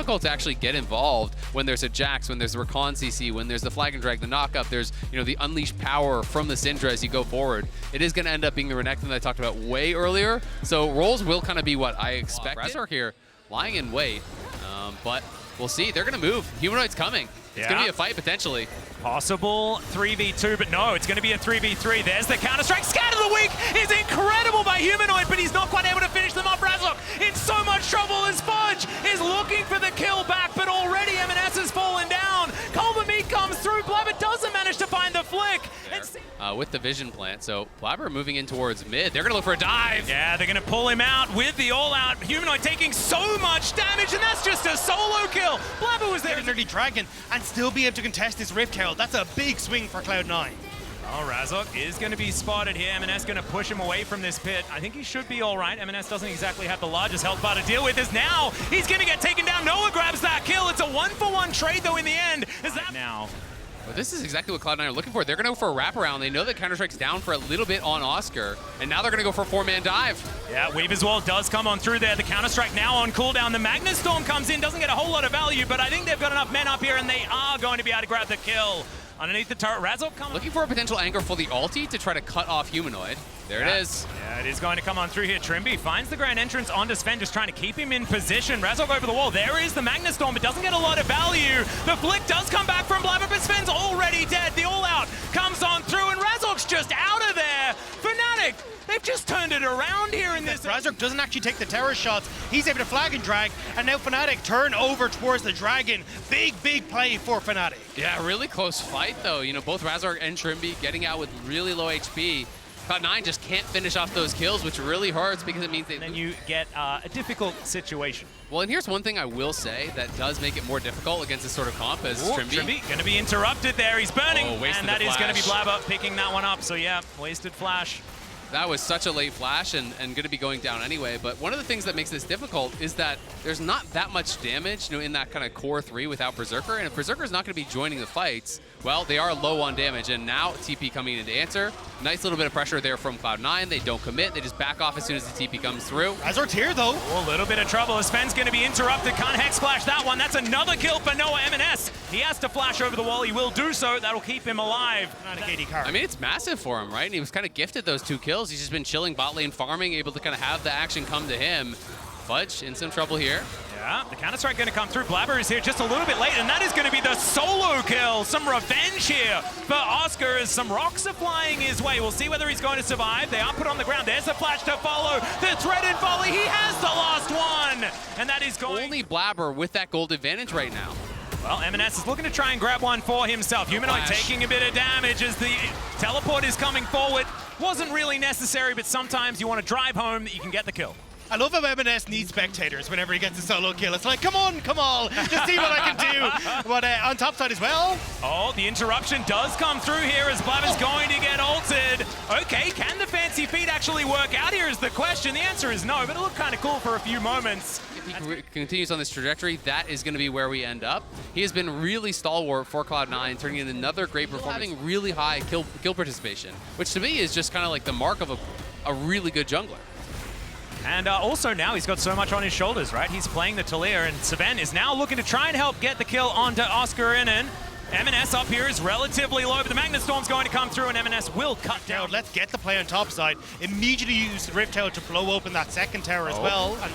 difficult to actually get involved when there's a Jax, when there's the Recon CC, when there's the Flag and Drag, the knockup, there's, you know, the unleashed power from the Syndra as you go forward. It is going to end up being the Renekton that I talked about way earlier. So roles will kind of be what I expect. Razork here lying in wait, but we'll see. They're going to move. Humanoid's coming. It's going to be a fight potentially. Possible 3v2, but no, it's going to be a 3v3. There's the counter-strike. Scat of the week is incredible by Humanoid, but he's not quite able to finish them off. Razork in so much trouble as Fudge is looking for the kill back, but already M&S has fallen down. Meat comes through. Blabber doesn't manage to find the flick. With the vision plant, so Blabber moving in towards mid. They're going to look for a dive. Yeah, they're going to pull him out with the all-out. Humanoid taking so much damage, and that's just a solo kill. Blabber was there. Nearly Dragon and still be able to contest this Rift Herald. That's a big swing for Cloud9. Oh, Razork is going to be spotted here. M&S going to push him away from this pit. I think he should be all right. M&S doesn't exactly have the largest health bar to deal with. As now he's going to get taken down. Noah grabs that kill. It's a 1-for-1 trade, though, in the end. Is that now? Well, this is exactly what Cloud9 are looking for. They're going to go for a wraparound. They know that Counter-Strike's down for a little bit on Oscar, and now they're going to go for a 4-man dive. Yeah, Weaver's Wall does come on through there. The Counter-Strike now on cooldown. The Magnus Storm comes in, doesn't get a whole lot of value, but I think they've got enough men up here, and they are going to be able to grab the kill. Underneath the turret, Razork coming. Looking for a potential anchor for the ulti to try to cut off Humanoid. There it is. Yeah, it is going to come on through here. Trimby finds the grand entrance onto Sven, just trying to keep him in position. Razork over the wall. There is the Magnus Storm, but doesn't get a lot of value. The flick does come back from Blabber, but Sven's already dead. The all-out comes on through, and Razork's just out of there. Fnatic, they've just turned it around here in this. Razork doesn't actually take the tower shots. He's able to flag and drag, and now Fnatic turn over towards the Dragon. Big play for Fnatic. Yeah, really close fight, though. You know, both Razork and Trimby getting out with really low HP. Cloud9 just can't finish off those kills, which really hurts because it means they then you get a difficult situation. Well, and here's one thing I will say that does make it more difficult against this sort of comp as Trimby. Going to be interrupted there. He's burning, and that is going to be Blabber picking that one up. So yeah, wasted flash. That was such a late flash and going to be going down anyway. But one of the things that makes this difficult is that there's not that much damage, you know, in that kind of core 3 without Berserker. And if Berserker's not going to be joining the fights, well, they are low on damage. And now TP coming in to answer. Nice little bit of pressure there from Cloud9. They don't commit. They just back off as soon as the TP comes through. Razork's here, though. Oh, a little bit of trouble. Sven's going to be interrupted. Can't hex flash that one. That's another kill for Noah. M&S. He has to flash over the wall. He will do so. That'll keep him alive. I mean, it's massive for him, right? And he was kind of gifted those 2 kills. He's just been chilling bot lane farming, able to kind of have the action come to him. Fudge in some trouble here. Yeah, the Counter-Strike going to come through. Blabber is here just a little bit late, and that is going to be the solo kill. Some revenge here for Oscar as some rocks are flying his way. We'll see whether he's going to survive. They are put on the ground. There's a flash to follow. The thread and volley. He has the last one, and that is going. Only Blabber with that gold advantage right now. Well, M&S is looking to try and grab one for himself. Humanoid taking a bit of damage as the teleport is coming forward. Wasn't really necessary, but sometimes you want to drive home that you can get the kill. I love how M&S needs spectators whenever he gets a solo kill. It's like, come on, just see what I can do. But on top side as well. Oh, the interruption does come through here as Blabber's going to get ulted. Okay, can the fancy feet actually work out here is the question. The answer is no, but it looked kind of cool for a few moments. If he continues on this trajectory, that is going to be where we end up. He has been really stalwart for Cloud9, turning in another great performance, having really high kill participation, which to me is just kind of like the mark of a really good jungler. And also now he's got so much on his shoulders, right? He's playing the Talir, and Sven is now looking to try and help get the kill onto Oscar Innen. M&S up here is relatively low, but the Magnus Storm's going to come through, and M&S will cut down. Let's get the play on top side. Immediately use the Rift Herald to blow open that second tower as well. And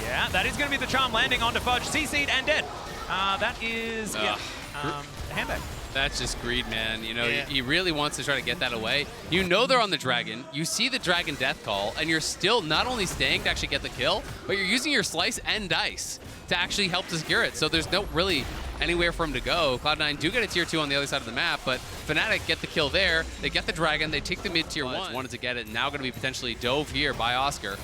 yeah, that is going to be the charm landing onto Fudge. CC'd and dead. That is, handbag. That's just greed, man. You know, he really wants to try to get that away. You know they're on the Dragon. You see the Dragon death call, and you're still not only staying to actually get the kill, but you're using your slice and dice to actually help to secure it. So there's no really anywhere for him to go. Cloud9 do get a tier 2 on the other side of the map, but Fnatic get the kill there. They get the Dragon. They take the mid tier 1. Wanted to get it. Now going to be potentially dove here by Oscar.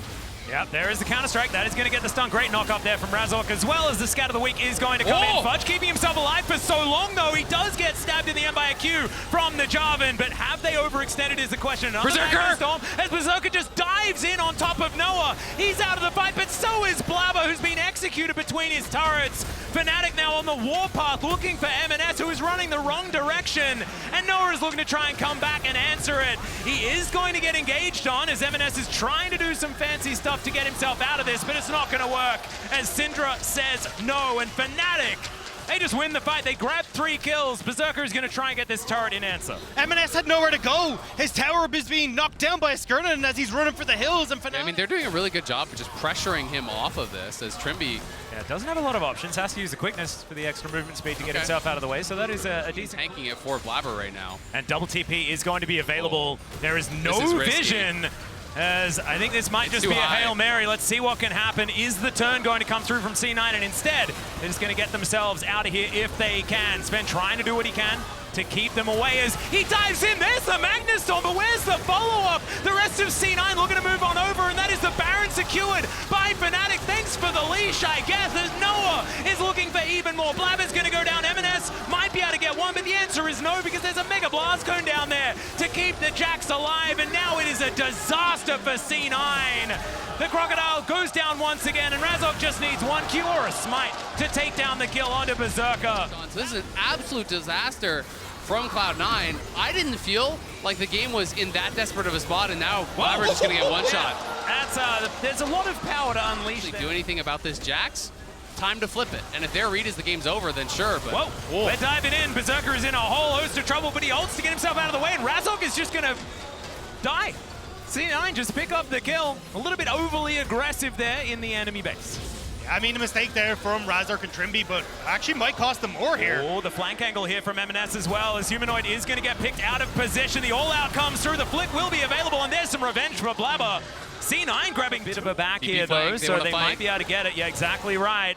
Yep, there is the Counter-Strike. That is going to get the stun. Great knock up there from Razork, as well as the Scat of the Week is going to come in. Fudge keeping himself alive for so long, though. He does get stabbed in the end by a Q from the Jarvan, but have they overextended is the question. Berserker! Storm, as Berserker just dives in on top of Noah. He's out of the fight, but so is Blabber, who's been executed between his turrets. Fnatic now on the warpath, looking for M&S, who is running the wrong direction, and Noah is looking to try and come back and answer it. He is going to get engaged on, as M&S is trying to do some fancy stuff. stuff to get himself out of this, but it's not going to work as Syndra says no, and Fnatic, they just win the fight. They grab 3 kills. Berserker is going to try and get this turret in answer. M&S had nowhere to go. His tower is being knocked down by Skirnan as he's running for the hills. And Fnatic... I mean, they're doing a really good job of just pressuring him off of this as Trimby... Yeah, doesn't have a lot of options. Has to use the quickness for the extra movement speed to get himself out of the way. So that is a decent... Tanking it for Blabber right now. And double TP is going to be available. There is no vision. As I think this might just be a Hail Mary. Let's see what can happen. Is the turn going to come through from C9? And instead, they're just going to get themselves out of here if they can. Sven trying to do what he can to keep them away as he dives in. There's the Magnus Storm, but where's the follow-up? The rest of C9 looking to move on over, and that is the Baron secured by Fnatic. Thanks for the leash, I guess, as Noah is looking for even more. Blabber's going to go down. M&S might be able to get one, but the answer is no, because there's a Mega Blast Cone down there to keep the Jacks alive, and now it is a disaster for C9. The Crocodile goes down once again, and Razok just needs 1 Q or a smite to take down the kill onto Berserker. So this is an absolute disaster from Cloud9. I didn't feel like the game was in that desperate of a spot, and now Blabber's just going to get one shot. That's there's a lot of power to unleash. Do anything about this Jax? Time to flip it. And if their read is the game's over, then sure, but... Whoa, they're diving in. Berserker is in a whole host of trouble, but he ults to get himself out of the way, and Razok is just going to die. C9 just pick up the kill. A little bit overly aggressive there in the enemy base. I mean, a mistake there from Razork and Trimby, but actually might cost them more here. Oh, the flank angle here from M&S as well, as Humanoid is going to get picked out of position. The all-out comes through. The flick will be available, and there's some revenge for Blabber. C9 grabbing a bit of a back here, though, so they might be able to get it. Yeah, exactly right.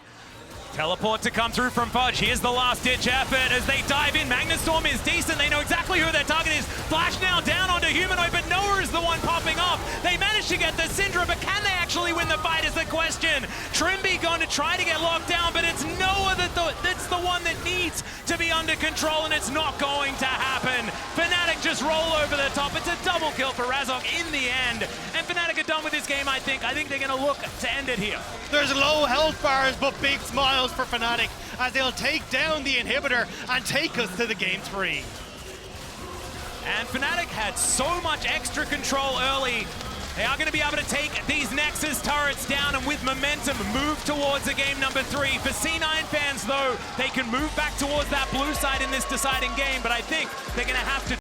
Teleport to come through from Fudge. Here's the last-ditch effort as they dive in. Magnus Storm is decent. They know exactly who their target is. Flash now down onto Humanoid, but Noah is the one popping up. They managed to get the Syndra, but can they actually win the fight is the question. Trimby going to try to get locked down, but it's Noah that's the one that needs to be under control, and it's not going to happen. Fnatic just roll over the top. It's a double kill for Razok in the end, and Fnatic are done with this game, I think. I think they're going to look to end it here. There's low health bars, but big smiles for Fnatic as they'll take down the inhibitor and take us to the game 3. And Fnatic had so much extra control early. They are going to be able to take these Nexus turrets down and with momentum move towards a game number 3. For C9 fans, though, they can move back towards that blue side in this deciding game, but I think they're going to have to